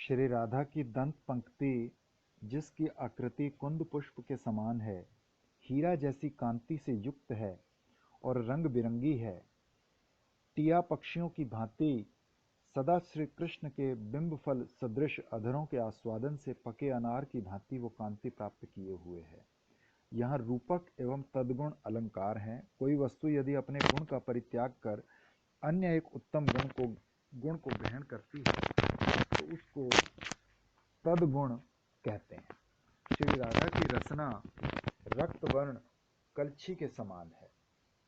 श्री राधा की दंत पंक्ति, जिसकी आकृति कुंद पुष्प के समान है, हीरा जैसी कांति से युक्त है और रंग बिरंगी है। टिया पक्षियों की भांति सदा श्री कृष्ण के बिंब फल सदृश अधरों के आस्वादन से पके अनार की भांति वो कांति प्राप्त किए हुए है। यहाँ रूपक एवं तद्गुण अलंकार हैं। कोई वस्तु यदि अपने गुण का परित्याग कर अन्य एक उत्तम गुण को ग्रहण करती है तो उसको तद्गुण कहते हैं। श्री राधा की रसना रक्त वर्ण कलछी के समान है।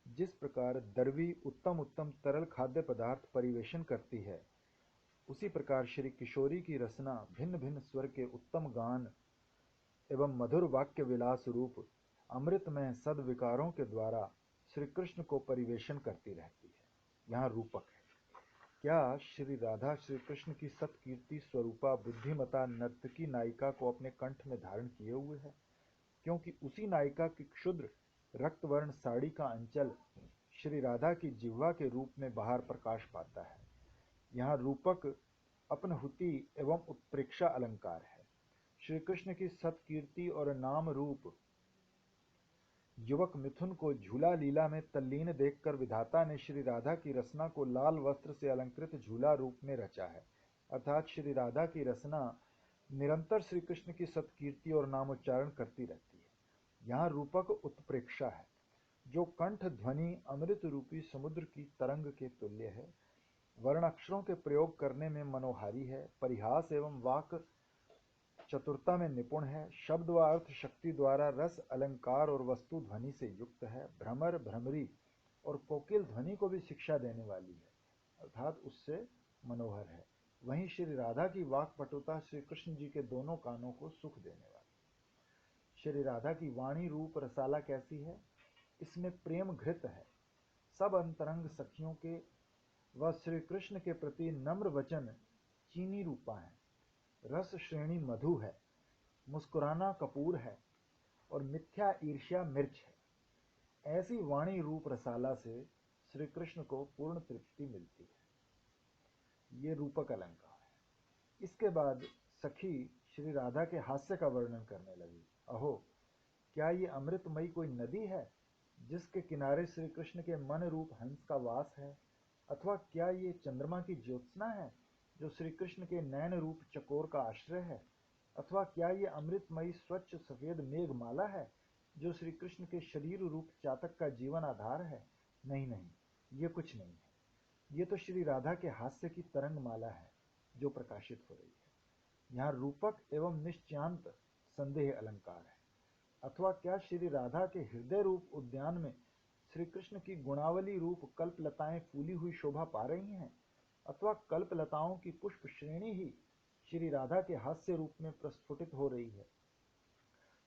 जिस प्रकार दरवी उत्तम उत्तम तरल खाद्य पदार्थ परिवेशन करती है, उसी प्रकार श्री किशोरी की रसना भिन्न भिन्न स्वर के उत्तम गान एवं मधुर वाक्य विलास रूप अमृतमय सद्विकारों के द्वारा श्री कृष्ण को परिवेशन करती रहती है। यहाँ रूपक है। क्या श्री राधा श्री कृष्ण की सत्कीर्ति स्वरूपा बुद्धिमता नर्तकी नायिका को अपने कंठ में धारण किए हुए है, क्योंकि उसी नायिका की क्षुद्र रक्तवर्ण साड़ी का अंचल श्री राधा की जिह्वा के रूप में बाहर प्रकाश पाता है। यहाँ रूपक अपनहुति एवं उत्प्रेक्षा अलंकार है। श्री कृष्ण की सत्कीर्ति और नाम रूप युवक मिथुन को झूला लीला में तल्लीन देखकर विधाता ने श्री राधा की रसना को लाल वस्त्र से अलंकृत झूला रूप में रचा है। अर्थात श्री राधा की रसना निरंतर श्री कृष्ण की सत्कीर्ति और नामोच्चारण करती रहती है। यहाँ रूपक उत्प्रेक्षा है, जो कंठ ध्वनि अमृत रूपी समुद्र की तरंग के तुल्य है। वर्णाक्षरों के प्रयोग करने में मनोहारी है, परिहास एवं वाक चतुरता में निपुण है, शब्द व अर्थ शक्ति द्वारा रस अलंकार और वस्तु ध्वनि से युक्त है, भ्रमर भ्रमरी और कोकिल ध्वनि को भी शिक्षा देने वाली है, अर्थात उससे मनोहर है। वहीं श्री राधा की वाक पटुता श्री कृष्ण जी के दोनों कानों को सुख देने वाली। श्री राधा की वाणी रूप रसाला कैसी है? इसमें प्रेम घृत है। सब अंतरंग सखियों के व श्री कृष्ण के प्रति नम्र वचन चीनी रूपा है। रस श्रेणी मधु है, मुस्कुराना कपूर है और मिथ्या ईर्ष्या मिर्च है। ऐसी वाणी रूप रसाला से श्री कृष्ण को पूर्ण तृप्ति मिलती है। ये रूपक अलंकार है। इसके बाद सखी श्री राधा के हास्य का वर्णन करने लगी। अहो, क्या ये अमृतमयी कोई नदी है जिसके किनारे श्री कृष्ण के मन रूप हंस का वास है? अथवा क्या ये चंद्रमा की ज्योत्सना है जो श्री कृष्ण के नयन रूप चकोर का आश्रय है? अथवा क्या ये अमृतमयी स्वच्छ सफेद मेघमाला है जो श्री कृष्ण के शरीर रूप चातक का जीवन आधार है? नहीं नहीं, ये कुछ नहीं है। ये तो श्री राधा के हास्य की तरंग माला है जो प्रकाशित हो रही है। यहाँ रूपक एवं निश्चांत संदेह अलंकार है। अथवा क्या श्री राधा के हृदय रूप उद्यान में श्री कृष्ण की गुणावली रूप कल्पलताएं फूली हुई शोभा पा रही हैं? अथवा कल्पलताओं की पुष्प श्रेणी ही श्री राधा के हास्य रूप में प्रस्फुटित हो रही है?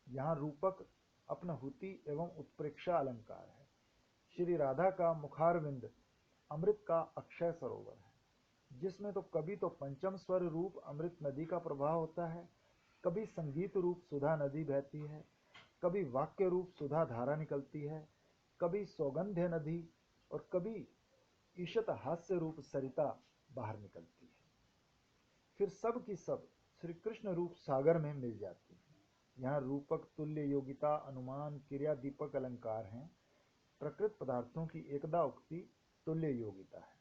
यहाँ रूपक अपनहुति एवं उत्प्रेक्षा अलंकार है। श्री राधा का मुखारविंद अमृत का अक्षय सरोवर है, जिसमें तो कभी तो पंचम स्वर रूप अमृत नदी का प्रवाह होता है, कभी संगीत रूप सुधा नदी बहती है, कभी वाक्य रूप सुधा धारा निकलती है, कभी सौगंध्य नदी और कभी ईशत हास्य रूप सरिता बाहर निकलती है। फिर सब की सब श्री कृष्ण रूप सागर में मिल जाती है। यहाँ रूपक तुल्य योगिता अनुमान क्रिया दीपक अलंकार हैं। प्रकृत पदार्थों की एकदा उक्ति तुल्य योगिता है।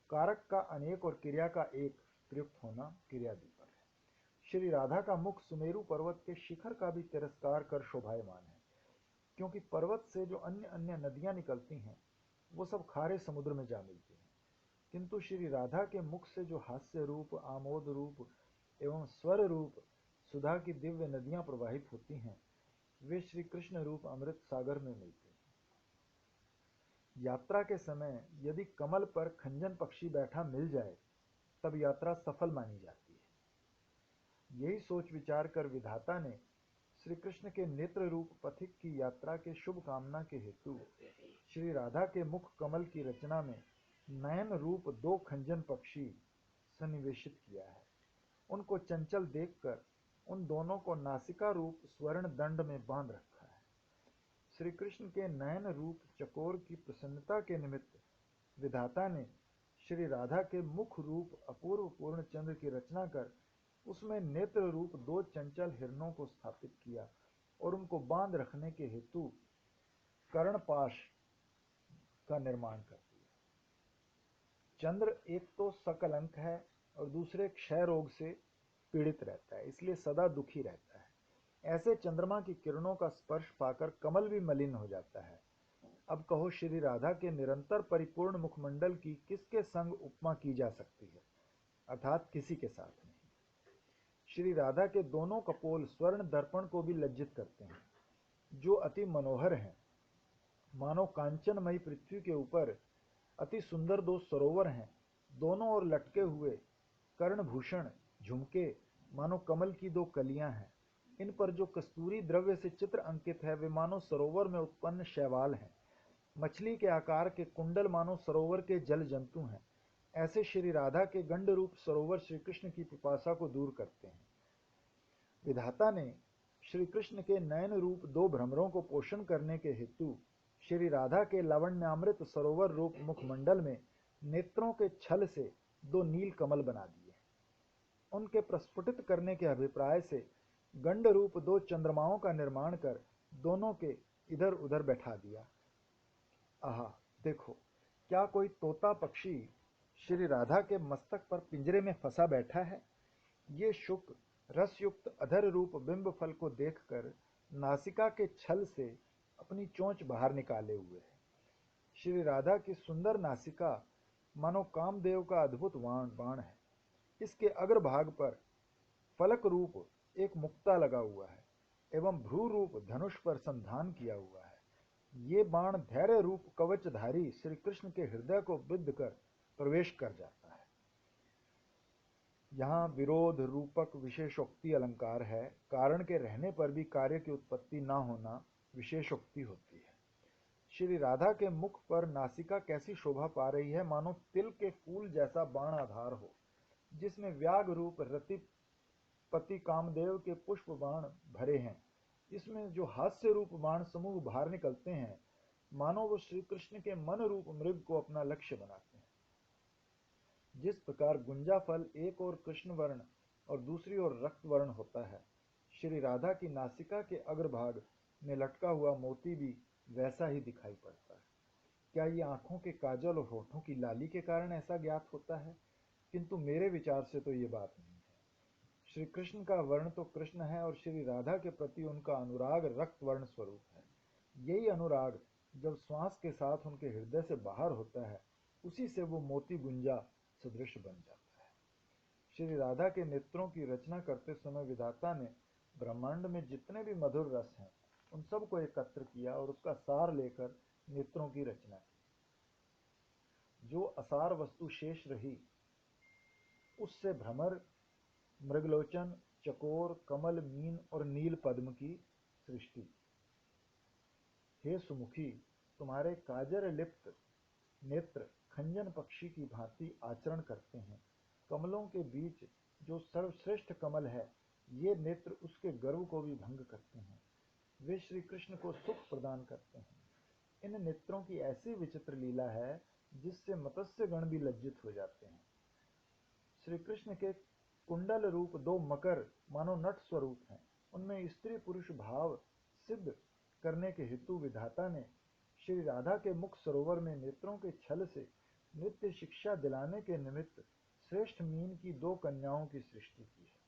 कारक का अनेक और क्रिया का एक प्रयुक्त होना क्रिया दीपक है। श्री राधा का मुख सुमेरु पर्वत के शिखर का भी तिरस्कार कर शोभायमान है, क्योंकि पर्वत से जो अन्य अन्य नदियां निकलती हैं वो सब खारे समुद्र में जा मिलती हैं, किंतु श्री राधा के मुख से जो हास्य रूप आमोद रूप एवं स्वर रूप सुधा की दिव्य नदियां प्रवाहित होती हैं, वे श्री कृष्ण रूप अमृत सागर में मिलती हैं। यात्रा के समय यदि कमल पर खंजन पक्षी बैठा मिल जाए तब यात्रा सफल मानी जाती है। यही सोच विचार कर विधाता ने श्री कृष्ण के नेत्र रूप पथिक की यात्रा के शुभ कामना के हेतु श्री राधा के मुख कमल की रचना में नयन रूप दो खंजन पक्षी सन्निवेशित किया है। उनको चंचल देखकर उन दोनों को नासिका रूप स्वर्ण दंड में बांध रखा है। श्री कृष्ण के नयन रूप चकोर की प्रसन्नता के निमित्त विधाता ने श्री राधा के मुख रूप अपूर्व पूर्ण चंद्र की रचना कर उसमें नेत्र रूप दो चंचल हिरणों को स्थापित किया और उनको बांध रखने के हेतु कर्णपाश का निर्माण कर दिया। चंद्र एक तो सकलंक है और दूसरे क्षय रोग से पीड़ित रहता है, इसलिए सदा दुखी रहता है। ऐसे चंद्रमा की किरणों का स्पर्श पाकर कमल भी मलिन हो जाता है। अब कहो श्री राधा के निरंतर परिपूर्ण मुखमंडल की किसके संग उपमा की जा सकती है, अर्थात किसी के साथ नहीं। श्री राधा के दोनों कपोल स्वर्ण दर्पण को भी लज्जित करते हैं, जो अति मनोहर हैं। मानो कांचनमयी पृथ्वी के ऊपर अति सुंदर दो सरोवर हैं, दोनों ओर लटके हुए कर्णभूषण झुमके मानो कमल की दो कलियां हैं। इन पर जो कस्तूरी द्रव्य से चित्र अंकित है वे मानो सरोवर में उत्पन्न शैवाल हैं। मछली के आकार के कुंडल मानो सरोवर के जल जंतु हैं। ऐसे श्री राधा के गंड रूप सरोवर श्री कृष्ण की पिपासा को दूर करते हैं। विधाता ने श्री कृष्ण के नयन रूप दो भ्रमरों को पोषण करने के हेतु श्री राधा के लावण्यामृत सरोवर रूप मुखमंडल में नेत्रों के छल से दो नील कमल बना दिए। उनके प्रस्फुटित करने के अभिप्राय से गंड रूप दो चंद्रमाओं का निर्माण कर दोनों के इधर उधर बैठा दिया। आहा, देखो, क्या कोई तोता पक्षी श्री राधा के मस्तक पर पिंजरे में फंसा बैठा है। ये शुक रसयुक्त अधर रूप बिंब फल को देखकर नासिका के छल से अपनी चोंच बाहर निकाले हुए है। श्री राधा की सुंदर नासिका मानो कामदेव का अद्भुत बाण है। इसके अग्रभाग पर फलक रूप एक मुक्ता लगा हुआ है एवं भ्रू रूप धनुष पर संधान किया हुआ है। ये बाण धैर्य रूप कवचधारी श्री कृष्ण के हृदय को बिद्ध कर प्रवेश कर जाता है। यहाँ विरोध रूपक विशेषोक्ति अलंकार है। कारण के रहने पर भी कार्य की उत्पत्ति न होना विशेषोक्ति होती है। श्री राधा के मुख पर नासिका कैसी शोभा पा रही है, मानो तिल के फूल जैसा बाण आधार हो, जिसमें व्याग रूप रतिपति कामदेव के पुष्प बाण भरे हैं। इसमें जो हास्य रूप बाण समूह बाहर निकलते हैं, मानो वो श्री कृष्ण के मन रूप मृग को अपना लक्ष्य बनाते हैं। जिस प्रकार गुंजा फल एक ओर कृष्ण वर्ण और दूसरी ओर रक्त वर्ण होता है, श्री राधा की नासिका के अग्रभाग में लटका हुआ मोती भी वैसा ही दिखाई पड़ता है। क्या ये आंखों के काजल और होठों की लाली के कारण ऐसा ज्ञात होता है? किंतु मेरे विचार से तो ये बात नहीं है। श्री कृष्ण का वर्ण तो कृष्ण है और श्री राधा के प्रति उनका अनुराग रक्त वर्ण स्वरूप है। यही अनुराग जब श्वास के साथ उनके हृदय से बाहर होता है, उसी से वो मोती गुंजा सदृश बन जाता है। श्री राधा के नेत्रों की रचना करते समय विधाता ने ब्रह्मांड में जितने भी मधुर रस हैं उन सबको एकत्र किया और उसका सार लेकर नेत्रों की रचना की। जो असार वस्तु शेष रही उससे भ्रमर, मृगलोचन, चकोर, कमल, मीन और नील पद्म की सृष्टि। हे सुमुखी, तुम्हारे काजर लिप्त नेत्र खंजन पक्षी की भांति आचरण करते हैं। कमलों के बीच जो सर्वश्रेष्ठ कमल है, ये नेत्र उसके गर्व को भी भंग करते हैं। वे श्री कृष्ण को सुख प्रदान करते हैं। इन नेत्रों की ऐसी विचित्र लीला है जिससे मत्स्य गण भी लज्जित हो जाते हैं। श्री कृष्ण के कुंडल रूप दो मकर मानो नट स्वरूप हैं। उनमें स्त्री पुरुष भाव सिद्ध करने के हेतु विधाता ने श्री राधा के मुख सरोवर में नेत्रों के छल से नित्य शिक्षा दिलाने के निमित्त श्रेष्ठ मीन की दो कन्याओं की सृष्टि की है।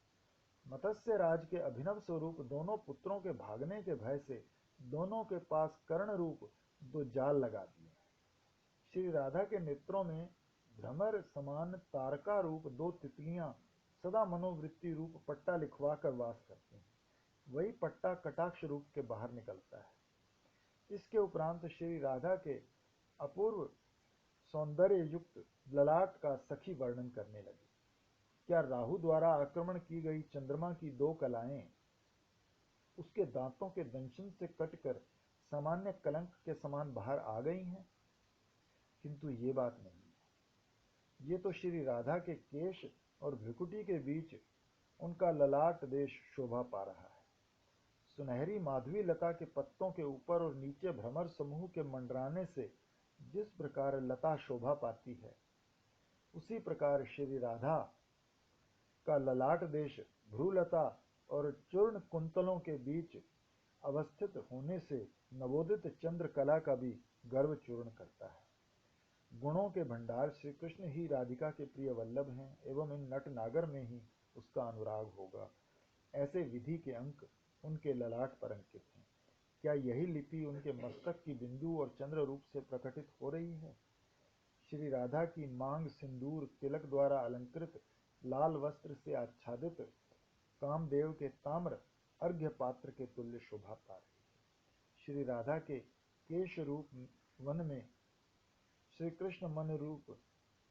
मत्स्य राज के अभिनव स्वरूप दोनों पुत्रों के भागने के भय से दोनों के पास कर्ण रूप दो जाल लगा दिए। श्री राधा के नेत्रों में भ्रमर समान तारका रूप दो तितलियां सदा मनोवृत्ति रूप पट्टा लिखवा कर वास करती हैं। वही पट्टा कटाक्ष रूप के बाहर निकलता है। इसके उपरांत श्री राधा के अपूर्व सौंदर्य युक्त ललाट का सखी वर्णन करने लगी। क्या राहु द्वारा आक्रमण की गई चंद्रमा की दो कलाएं उसके दांतों के दंशन से कटकर सामान्य कलंक के समान बाहर आ गई हैं? किंतु ये बात नहीं है। ये तो श्री राधा के केश और भ्रुकुटी के बीच उनका ललाट देश शोभा पा रहा है। सुनहरी माधवी लता के पत्तों के ऊपर और नीचे भ्रमर समूह के मंडराने से जिस प्रकार लता शोभा पाती है, उसी प्रकार श्री राधा का ललाट देश भ्रूलता और चूर्ण कुंतलों के बीच अवस्थित होने से नवोदित चंद्रकला का भी गर्व चूर्ण करता है। गुणों के भंडार श्री कृष्ण ही राधिका के प्रिय वल्लभ हैं एवं इन नट नागर में ही उसका अनुराग होगा। ऐसे विधि के अंक उनके ललाट पर अंकित हैं। क्या यही लिपि उनके मस्तक की बिंदु और चंद्र रूप से प्रकटित हो रही है? श्री राधा की मांग सिंदूर तिलक द्वारा अलंकृत लाल वस्त्र से आच्छादित कामदेव के ताम्र अर्घ्य पात्र के तुल्य शोभा पा रही है। श्री राधा के केश रूप वन में श्री कृष्ण मन रूप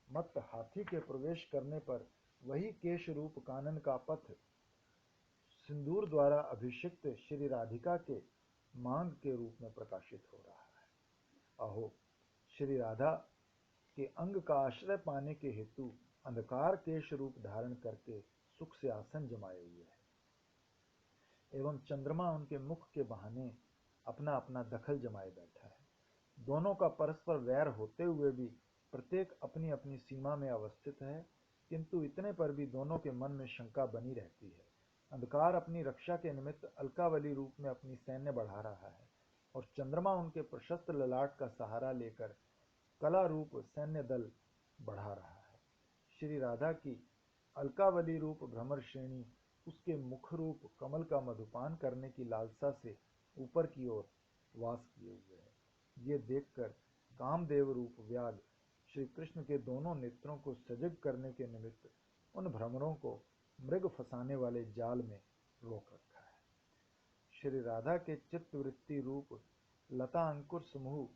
मत हाथी के प्रवेश करने पर वही केश रूप कानन का पथ सिंदूर द्वारा अभिषिक्त श्री राधिका के मांग के रूप में प्रकाशित हो रहा है। अहो, श्री राधा के अंग का आश्रय पाने के हेतु अंधकार केश रूप धारण करके सुख से आसन जमाए हुए है एवं चंद्रमा उनके मुख के बहाने अपना अपना दखल जमाए बैठा है। दोनों का परस्पर वैर होते हुए भी प्रत्येक अपनी अपनी सीमा में अवस्थित है, किंतु इतने पर भी दोनों के मन में शंका बनी रहती है। अंधकार अपनी रक्षा के निमित्त अलकावली रूप में अपनी सैन्य बढ़ा रहा है और चंद्रमा उनके प्रशस्त ललाट का सहारा लेकर कला रूप सैन्य दल बढ़ा रहा है। श्री राधा की अलकावली रूप भ्रमर श्रेणी उसके मुख रूप कमल का मधुपान करने की लालसा से ऊपर की ओर वास किए हुए है। ये देखकर कामदेव रूप व्याग श्री कृष्ण के दोनों नेत्रों को सजग करने के निमित्त उन भ्रमरों को मृग फंसाने वाले जाल में रोक रखा है। श्री राधा के चित्तवृत्ति रूप लता अंकुर समूह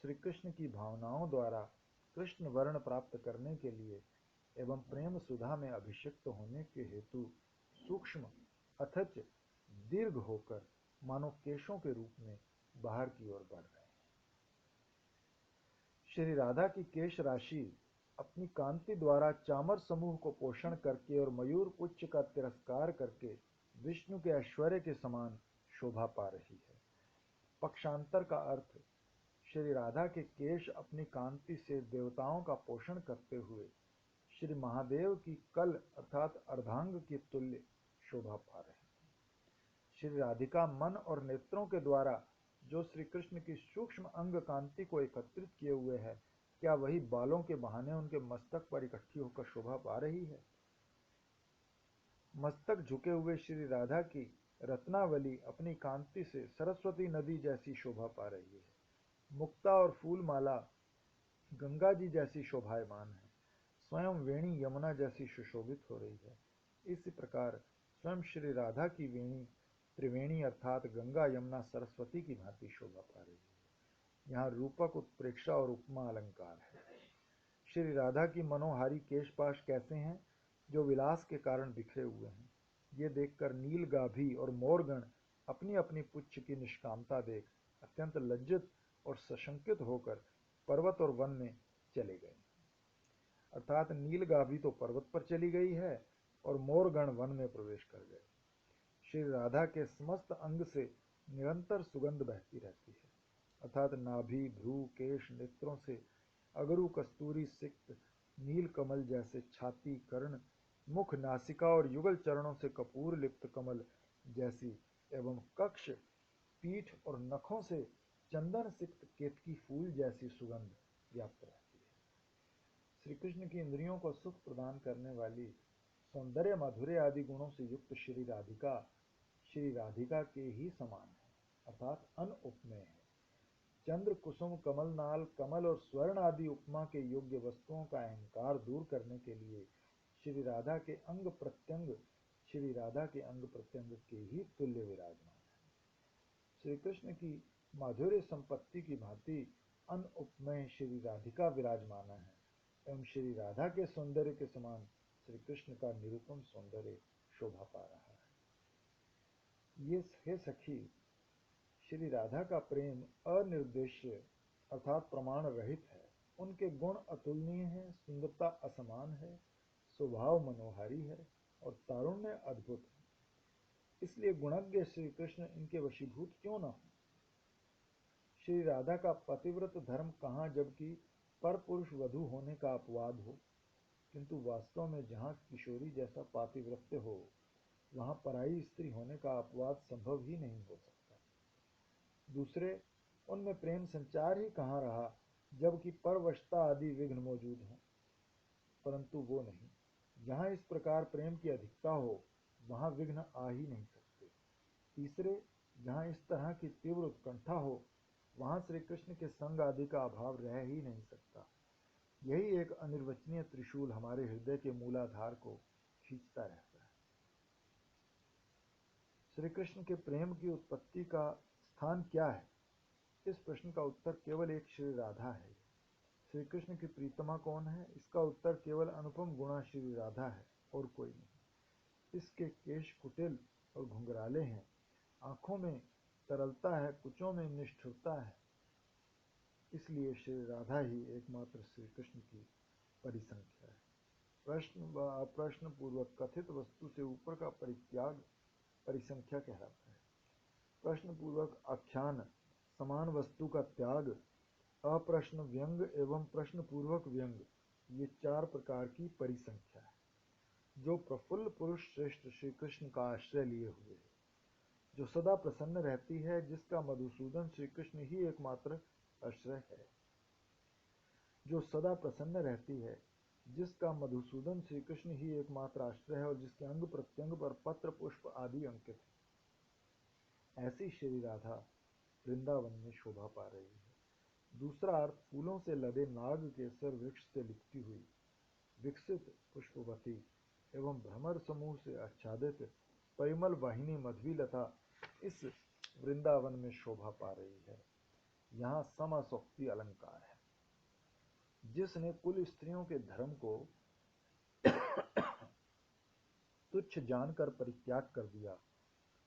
श्री कृष्ण की भावनाओं द्वारा कृष्ण वर्ण प्राप्त करने के लिए एवं प्रेम सुधा में अभिषिक्त होने के हेतु सूक्ष्म अथच दीर्घ होकर मानो केशों के रूप में बाहर की ओर बढ़ रहे हैं। श्री राधा की केश राशि अपनी कांति द्वारा चामर समूह को पोषण करके और मयूर पुच्छ का तिरस्कार करके विष्णु के ऐश्वर्य के समान शोभा पा रही है। पक्षांतर का अर्थ श्री राधा के केश अपनी कांति से देवताओं का पोषण करते हुए श्री महादेव की कल अर्थात अर्धांग की तुल्य शोभा पा रहे हैं। श्री राधिका मन और नेत्रों के द्वारा जो श्री कृष्ण की सूक्ष्म अंग कांति को एकत्रित किए हुए है, क्या वही बालों के बहाने उनके मस्तक पर इकट्ठी होकर शोभा पा रही है? मस्तक झुके हुए श्री राधा की रत्नावली अपनी कांति से सरस्वती नदी जैसी शोभा पा रही है। मुक्ता और फूलमाला गंगा जी जैसी शोभायमान है। स्वयं वेणी यमुना जैसी सुशोभित हो रही है। इसी प्रकार स्वयं श्री राधा की वेणी त्रिवेणी अर्थात गंगा यमुना सरस्वती की भांति शोभा पा रही है। यहाँ रूपक उत्प्रेक्षा और उपमा अलंकार है। श्री राधा की मनोहारी केशपाश कैसे हैं, जो विलास के कारण बिखरे हुए हैं। ये देखकर नीलगाभी और मोरगण अपनी अपनी पुच्छ की निष्कामता देख अत्यंत लज्जित और सशंकित होकर पर्वत और वन में चले गए। अर्थात नीलगाभी तो पर्वत पर चली गई है और मोरगण वन में प्रवेश कर गए। श्री राधा के समस्त अंग से निरंतर सुगंध बहती रहती है, अर्थात नाभि भ्रू केश नेत्रों से अगरू कस्तूरी सिक्त नील कमल जैसे छाती कर्ण मुख नासिका और युगल चरणों से कपूर लिप्त कमल जैसी एवं कक्ष पीठ और नखों से चंदन सिक्त केतकी फूल जैसी सुगंध व्याप्त रहती है। श्री कृष्ण की इंद्रियों को सुख प्रदान करने वाली सौंदर्य माधुर्य आदि गुणों से युक्त श्री राधिका के ही समान है, अर्थात अनुपमेय है। चंद्र कुसुम कमलनाल कमल और स्वर्ण आदि उपमा के योग्य वस्तुओं का अहंकार दूर करने के लिए श्री राधा के अंग प्रत्यंग के ही तुल्य विराजमान है। श्री कृष्ण की माधुर्य संपत्ति की भांति अनुपमेय श्री राधिका विराजमाना है एवं श्री राधा के सौंदर्य के समान श्री कृष्ण का निरुपम सौंदर्य शोभा पा रहा है। ये हे सखी, श्री राधा का प्रेम अनिर्देश्य अर्थात प्रमाण रहित है। उनके गुण अतुलनीय हैं, सुंदरता असमान है, स्वभाव मनोहारी है और तारुण्य अद्भुत है। इसलिए गुणज्ञ श्री कृष्ण इनके वशीभूत क्यों न हो। श्री राधा का पतिव्रत धर्म कहाँ, जबकि पर पुरुष वधू होने का अपवाद हो। किंतु वास्तव में जहाँ किशोरी जैसा पातिव्रत्य हो, वहाँ पराई स्त्री होने का अपवाद संभव ही नहीं हो सकता। दूसरे, उनमें प्रेम संचार ही कहाँ रहा, जबकि परवशता आदि विघ्न मौजूद हों। परंतु वो नहीं, जहाँ इस प्रकार प्रेम की अधिकता हो, वहाँ विघ्न आ ही नहीं सकते। तीसरे, जहाँ इस तरह की तीव्र उत्कंठा हो, वहाँ श्री कृष्ण के संग आदि का अभाव रह ही नहीं सकता। यही एक अनिर्वचनीय त्रिशूल हमारे हृदय के मूलाधार को खींचता रहता है। श्री कृष्ण के प्रेम की उत्पत्ति का स्थान क्या है? इस प्रश्न का उत्तर केवल एक श्री राधा है। श्री कृष्ण की प्रीतमा कौन है? इसका उत्तर केवल अनुपम गुणा श्री राधा है और कोई नहीं। इसके केश कुटिल और घुंघराले हैं, आंखों में तरलता है, कुचों में निष्ठुरता है। इसलिए श्री राधा ही एकमात्र श्री कृष्ण की परिसंख्या है। प्रश्न व अप्रश्न पूर्वक कथित वस्तु से ऊपर का परित्याग परिसंख्या कहलाता है। प्रश्न पूर्वक आख्यान समान वस्तु का त्याग, अप्रश्न व्यंग एवं प्रश्न पूर्वक व्यंग, ये चार प्रकार की परिसंख्या है। जो प्रफुल्ल पुरुष श्रेष्ठ श्री कृष्ण का आश्रय लिए हुए है, जो सदा प्रसन्न रहती है, जिसका मधुसूदन श्री कृष्ण ही एकमात्र आश्रय है। जो सदा प्रसन्न रहती है, जिसका मधुसूदन श्री कृष्ण ही एकमात्र आश्रय है और जिसके अंग प्रत्यंग पर पत्र पुष्प आदि अंकित है, ऐसी श्री राधा वृंदावन में शोभा पा रही है। दूसरा अर्थ, फूलों से लदे नाग केसर वृक्ष से लिपटी हुई विकसित पुष्पवती एवं भ्रमर समूह से आच्छादित परिमल वाहिनी मध्वीलता इस वृंदावन में शोभा पा रही है। यहाँ समासोक्ति अलंकार है। जिसने कुल स्त्रियों के धर्म को तुच्छ जानकर परित्याग कर दिया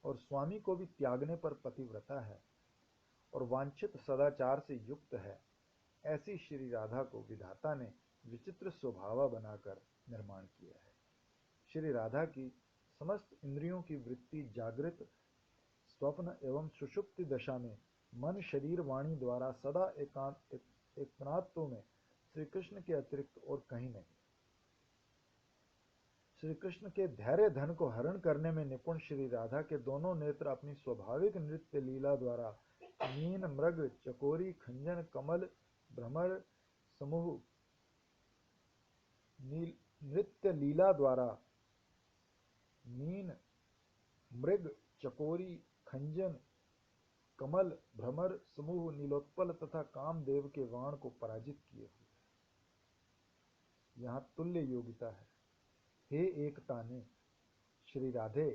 और स्वामी को भी त्यागने पर पतिव्रता है और वांछित सदाचार से युक्त है, ऐसी श्री राधा को विधाता ने विचित्र स्वभावा बनाकर निर्माण किया है। श्री राधा की समस्त इंद्रियों की वृत्ति जागृत, स्वप्न एवं सुषुप्ति दशा में मन शरीर वाणी द्वारा सदा एकांतत्व में श्री कृष्ण के अतिरिक्त और कहीं नहीं। श्री कृष्ण के धैर्य धन को हरण करने में निपुण श्री राधा के दोनों नेत्र अपनी स्वाभाविक नृत्य लीला द्वारा मीन, मृग, चकोरी, खंजन, कमल, भ्रमर समूह नृत्य लीला द्वारा मीन, मृग, चकोरी, खंजन, कमल, भ्रमर समूह नीलोत्पल तथा कामदेव के वाण को पराजित किए हुए। यहाँ तुल्य योगिता है। हे एक ताने श्री राधे,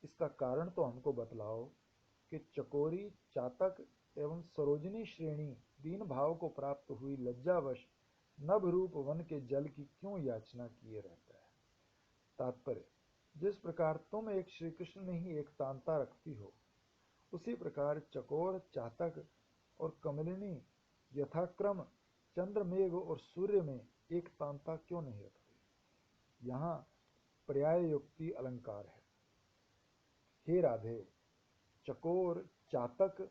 इसका कारण तो हमको बतलाओ कि चकोरी, चातक एवं सरोजनी श्रेणी दीन भाव को प्राप्त हुई लज्जावश नभ रूप वन के जल की क्यों याचना किए रहता है। तात्पर्य, जिस प्रकार तुम एक श्री कृष्ण में ही एक तांता रखती हो, उसी प्रकार चकोर, चातक और कमलिनी यथाक्रम चंद्रमेघ और सूर्य में एक तांता क्यों नहीं रखती। यहाँ पर्याययुक्ति अलंकार है। हे राधे, चकोर, चातक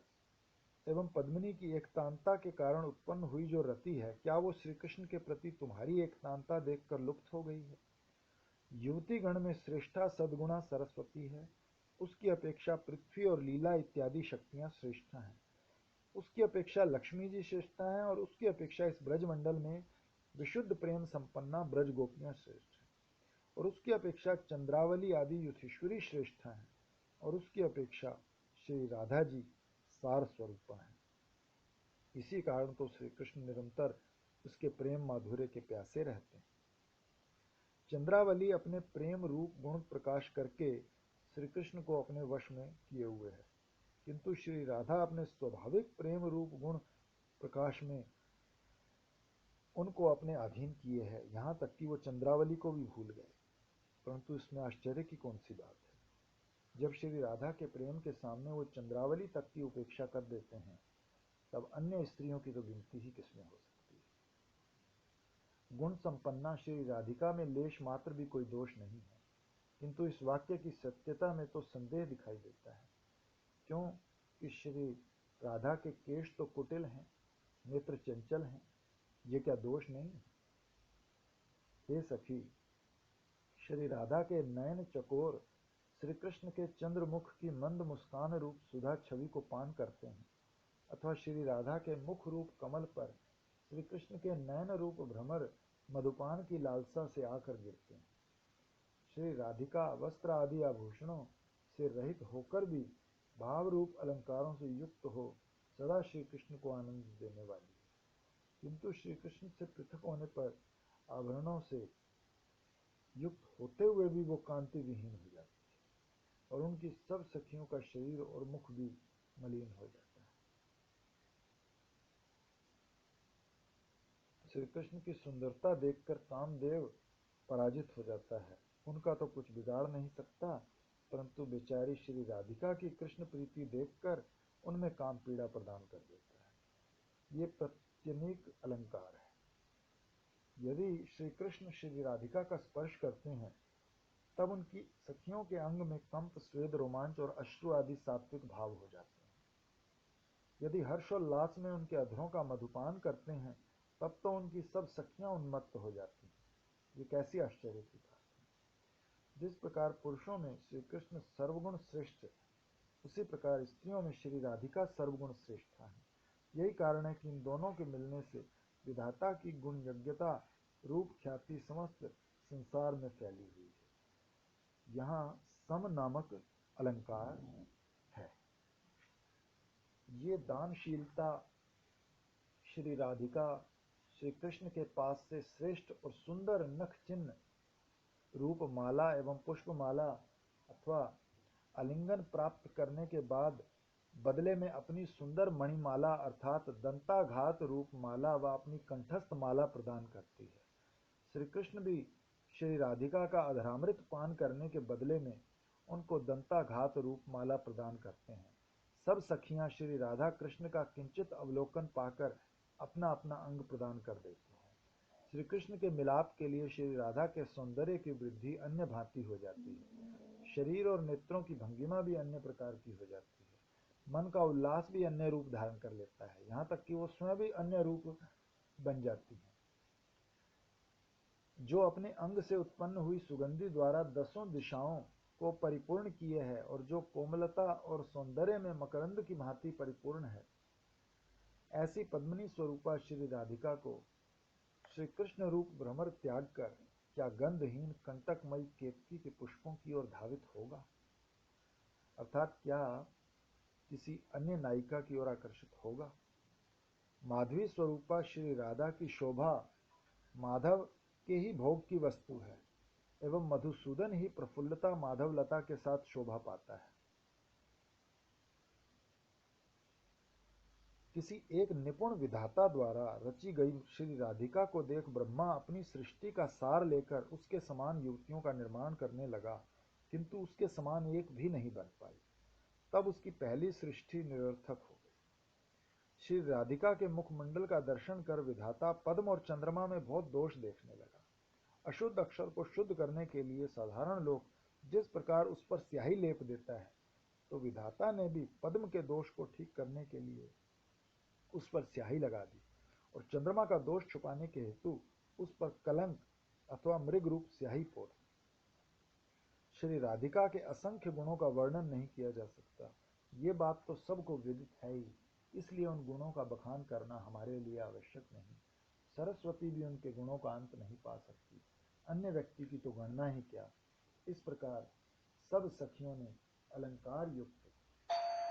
एवं पद्मिनी की एकतांता के कारण उत्पन्न हुई जो रति है, क्या वो श्री कृष्ण के प्रति तुम्हारी एकतांता देखकर लुप्त हो गई है? युवती गण में श्रेष्ठा सद्गुणा सरस्वती है। उसकी अपेक्षा पृथ्वी और लीला इत्यादि शक्तियां श्रेष्ठ हैं। उसकी अपेक्षा लक्ष्मी जी श्रेष्ठ हैं और उसकी अपेक्षा इस ब्रजमंडल में विशुद्ध प्रेम संपन्ना ब्रज गोपियां श्रेष्ठ हैं और उसकी अपेक्षा चंद्रावली आदि युथेश्वरी श्रेष्ठ हैं और उसकी अपेक्षा श्री राधा जी सार स्वरूपा हैं। इसी कारण तो श्री कृष्ण निरंतर उसके प्रेम माधुर्य के प्यासे रहते हैं। चंद्रावली अपने प्रेम रूप गुण प्रकाश करके श्री कृष्ण को अपने वश में किए हुए है, किंतु श्री राधा अपने स्वाभाविक प्रेम रूप गुण प्रकाश में उनको अपने अधीन किए हैं, यहाँ तक कि वो चंद्रावली को भी भूल गए। परंतु इसमें आश्चर्य की कौन सी बात है? जब श्री राधा के प्रेम के सामने वो चंद्रावली तक की उपेक्षा कर देते हैं, तब अन्य स्त्रियों की तो गिनती ही किसमें हो सकती है। गुण संपन्ना श्री राधिका में लेश मात्र भी कोई दोष नहीं है, किंतु इस वाक्य की सत्यता में तो संदेह दिखाई देता है। क्यों कि श्री राधा के केश तो कुटिल हैं, नेत्र चंचल हैं, ये क्या दोष नहीं है? हे सखी, श्री राधा के नयन चकोर श्री कृष्ण के चंद्रमुख की मंद मुस्कान रूप सुधा छवि को पान करते हैं, अथवा श्री राधा के मुख रूप कमल पर श्री कृष्ण के नयन रूप भ्रमर मधुपान की लालसा से आकर गिरते हैं। श्री राधिका वस्त्र आदि आभूषणों से रहित होकर भी भाव रूप अलंकारों से युक्त हो सदा श्री कृष्ण को आनंद देने वाली है, किंतु श्री कृष्ण से पृथक होने पर आभरणों से युक्त होते हुए भी वो कांति विहीन हो जाती है और उनकी सब सखियों का शरीर और मुख भी मलिन हो जाता है। श्री कृष्ण की सुंदरता देखकर कामदेव पराजित हो जाता है। उनका तो कुछ बिगाड़ नहीं सकता, परंतु बेचारी श्री राधिका की कृष्ण प्रीति देखकर उनमें काम पीड़ा प्रदान कर देता है। ये प्रत्यनीक अलंकार है। यदि श्री कृष्ण श्री राधिका का स्पर्श करते हैं तब उनकी सखियों के अंग में कंप, स्वेद, रोमांच और अश्रु आदि सात्विक भाव हो जाते हैं। यदि हर्षोल्लास में उनके अधरों का मधुपान करते हैं तब तो उनकी सब सखियां उन्मत्त हो जाती हैं। ये कैसी आश्चर्य की बात है। जिस प्रकार पुरुषों में श्री कृष्ण सर्वगुण श्रेष्ठ, उसी प्रकार स्त्रियों में श्री राधिका सर्वगुण श्रेष्ठा है। यही कारण है कि इन दोनों के मिलने से विधाता की गुण यज्ञता रूप ख्याति समस्त संसार में फैली हुई है। यहाँ सम नामक अलंकार है। ये दानशीलता श्री राधिका श्री कृष्ण के पास से श्रेष्ठ और सुंदर नख चिन्ह रूप माला एवं पुष्पमाला अथवा आलिंगन प्राप्त करने के बाद बदले में अपनी सुंदर मणिमाला अर्थात दंताघात रूप माला व अपनी कंठस्थ माला प्रदान करती है। श्री कृष्ण भी श्री राधिका का अधरामृत पान करने के बदले में उनको दंताघात रूप माला प्रदान करते हैं। सब सखियां श्री राधा कृष्ण का किंचित अवलोकन पाकर अपना अपना अंग प्रदान कर देती हैं। श्री कृष्ण के मिलाप के लिए श्री राधा के सौंदर्य की वृद्धि अन्य भांति हो जाती है। शरीर और नेत्रों की भंगिमा भी अन्य प्रकार की हो जाती है। मन का उल्लास भी अन्य रूप धारण कर लेता है, यहाँ तक कि वो स्वयं भी अन्य रूप बन जाती है। जो अपने अंग से उत्पन्न हुई सुगंधि द्वारा दसों दिशाओं को परिपूर्ण किए है और जो कोमलता और सौंदर्य में मकरंद की भांति परिपूर्ण है, ऐसी पद्मिनी स्वरूपा श्री राधिका को श्री कृष्ण रूप भ्रमर त्याग कर क्या गंधहीन कंटकमयी केतकी के पुष्पों की ओर धावित होगा, अर्थात क्या किसी अन्य नायिका की ओर आकर्षित होगा। माधवी स्वरूपा श्री राधा की शोभा माधव के ही भोग की वस्तु है एवं मधुसूदन ही प्रफुल्लता माधवलता के साथ शोभा पाता है। किसी एक निपुण विधाता द्वारा रची गई श्री राधिका को देख ब्रह्मा अपनी सृष्टि का सार लेकर उसके समान युवतियों का निर्माण करने लगा, किंतु उसके समान एक भी नहीं बन पाई। तब उसकी पहली सृष्टि निरर्थक हो गई। श्री राधिका के मुखमंडल का दर्शन कर विधाता पद्म और चंद्रमा में बहुत दोष देखने लगा। अशुद्ध अक्षर को शुद्ध करने के लिए साधारण लोग जिस प्रकार उस पर स्याही लेप देता है, तो विधाता ने भी पद्म के दोष को ठीक करने के लिए उस पर स्याही लगा दी और चंद्रमा का दोष छुपाने के हेतु उस पर कलंक अथवा मृग रूप स्याही पोत दी। श्री राधिका के असंख्य गुणों का वर्णन नहीं किया जा सकता, ये बात तो सबको विदित है ही, इसलिए उन गुणों का बखान करना हमारे लिए आवश्यक नहीं। सरस्वती भी उनके गुणों का अंत नहीं पा सकती, अन्य व्यक्ति की तो गणना ही क्या। इस प्रकार सब सखियों ने अलंकार युक्त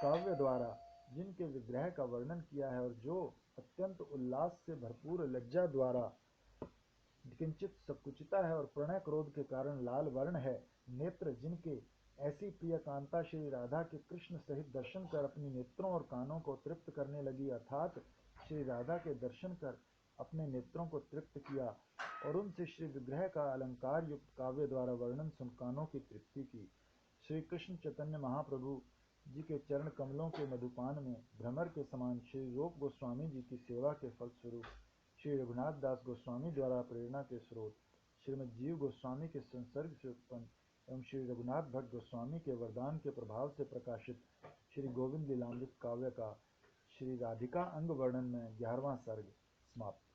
काव्य द्वारा जिनके विग्रह का वर्णन किया है और जो अत्यंत उल्लास से भरपूर लज्जा द्वारा किंचित संकुचिता है और प्रणय क्रोध के कारण लाल वर्ण है, नेत्र जिनके ऐसी प्रिय कांता श्री राधा के कृष्ण सहित दर्शन कर अपनी नेत्रों और कानों को तृप्त करने लगी, अर्थात श्री राधा के दर्शन कर अपने नेत्रों को तृप्त किया और उनसे श्री विग्रह का अलंकार युक्त काव्य द्वारा वर्णन सुन कानों की तृप्ति की। श्री कृष्ण चैतन्य महाप्रभु जी के चरण कमलों के मधुपान में भ्रमर के समान श्री रूप गोस्वामी जी की सेवा के फलस्वरूप श्री रघुनाथ दास गोस्वामी द्वारा प्रेरणा के स्रोत श्रीमद जीव गोस्वामी के संसर्ग से उत्पन्न एवं श्री रघुनाथ भट्ट गोस्वामी के वरदान के प्रभाव से प्रकाशित श्री गोविंद लीलामृत काव्य का श्री राधिका अंग वर्णन में 11वां सर्ग समाप्त।